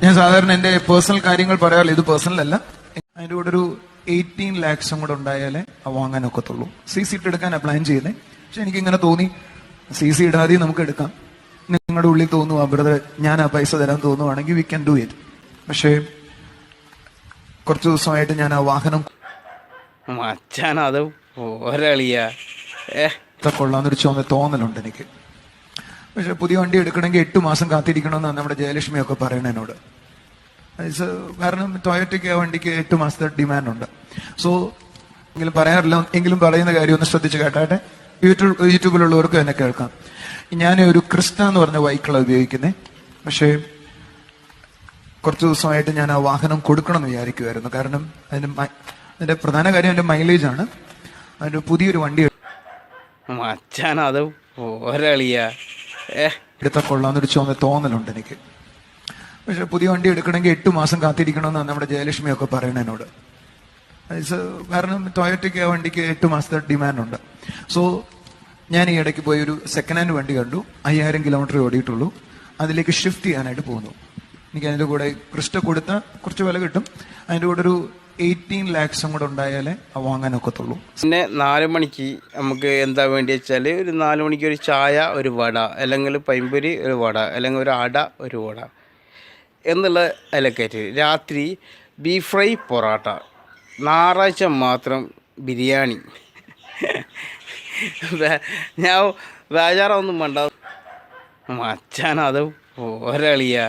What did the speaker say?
ഞാൻ സാധാരണ എന്റെ പേഴ്സണൽ കാര്യങ്ങൾ പറയാറില്ല, ഇത് പേഴ്സണൽ അല്ല. അതിന്റെ കൂടെ ഒരു 18 lakhs കൂടെ ഉണ്ടായാലേ വാങ്ങാൻ ഒക്കത്തുള്ളൂ. CC ഇട്ട് എടുക്കാനാണ് പ്ലാൻ ചെയ്യുന്നത്. പക്ഷെ എനിക്ക് ഇങ്ങനെ തോന്നി, CC ഇടാതെ നമുക്ക് എടുക്കാം. നിങ്ങളുടെ ഉള്ളിൽ തോന്നുക ബ്രദർ ഞാൻ ആ പൈസ തരാൻ തോന്നുവാണെങ്കിൽ വി ക്യാൻ ഡു ഇറ്റ്. പക്ഷേ കുറച്ച് ദിവസമായിട്ട് ഞാൻ ആ വാഹനം അത് ഒരളിയാ കൊള്ളാന്നൊരു തോന്നലുണ്ട് എനിക്ക്. പക്ഷെ പുതിയ വണ്ടി എടുക്കണമെങ്കിൽ 8 മാസം കാത്തിരിക്കണമെന്നാണ് നമ്മുടെ ജയലക്ഷ്മിയൊക്കെ പറയണ എന്നോട്. കാരണം ടൊയോറ്റയ്ക്ക് ആ വണ്ടിക്ക് 8 മാസത്തെ ഡിമാൻഡ് ഉണ്ട്. സോ എങ്കിലും പറയാറില്ല, എങ്കിലും പറയുന്ന കാര്യം ഒന്ന് ശ്രദ്ധിച്ച് കേട്ടാട്ടെ. യൂട്യൂബിലുള്ളവർക്ക് എന്നെ കേൾക്കാം. ഞാൻ ഒരു ക്രിസ്റ്റ എന്ന് പറഞ്ഞ ബൈക്കുകളാണ് ഉപയോഗിക്കുന്നത്. പക്ഷേ കുറച്ച് ദിവസമായിട്ട് ഞാൻ ആ വാഹനം കൊടുക്കണം എന്ന് വിചാരിക്കുമായിരുന്നു. കാരണം അതിന്റെ പ്രധാന കാര്യം അതിന്റെ മൈലേജ് ആണ്. അതിന്റെ പുതിയൊരു വണ്ടി അത് ഒരളിയാ എടുത്താൽ കൊള്ളാന്നൊരു തോന്നലുണ്ട് എനിക്ക്. പക്ഷെ പുതിയ വണ്ടി എടുക്കണമെങ്കിൽ 8 മാസം കാത്തിരിക്കണമെന്നാണ് നമ്മുടെ ജയലക്ഷ്മിയൊക്കെ പറയണ എന്നോട്. കാരണം ടൊയോറ്റയ്ക്ക് ആ വണ്ടിക്ക് 8 മാസത്തെ ഡിമാൻഡ് ഉണ്ട്. സോ ഞാൻ ഈ ഇടയ്ക്ക് പോയി ഒരു സെക്കൻഡ് ഹാൻഡ് വണ്ടി കണ്ടു. 5000 കിലോമീറ്റർ ഓടിയിട്ടുള്ളൂ. അതിലേക്ക് ഷിഫ്റ്റ് ചെയ്യാനായിട്ട് പോകുന്നു. എനിക്ക് അതിന്റെ കൂടെ ക്രിസ്റ്റ കൊടുത്ത കുറച്ച് വില കിട്ടും. അതിന്റെ കൂടെ ഒരു 18 lakhs കൂടെ ഉണ്ടായാലേ വാങ്ങാൻ ഒക്കത്തുള്ളൂ. പിന്നെ 4 മണിക്ക് നമുക്ക് എന്താ വേണ്ടി വെച്ചാൽ ഒരു 4 മണിക്ക് ഒരു ചായ, ഒരു വട, അല്ലെങ്കിൽ പൈമ്പൊരി ഒരു വട, അല്ലെങ്കിൽ ഒരു അട ഒരു വട എന്നുള്ള അതിലൊക്കെ രാത്രി ബീഫ് ഫ്രൈ, പൊറോട്ട, ഞായറാഴ്ച മാത്രം ബിരിയാണി. ഞാൻ ബേജാറൊന്നും വേണ്ട, അത് ഒരളിയാ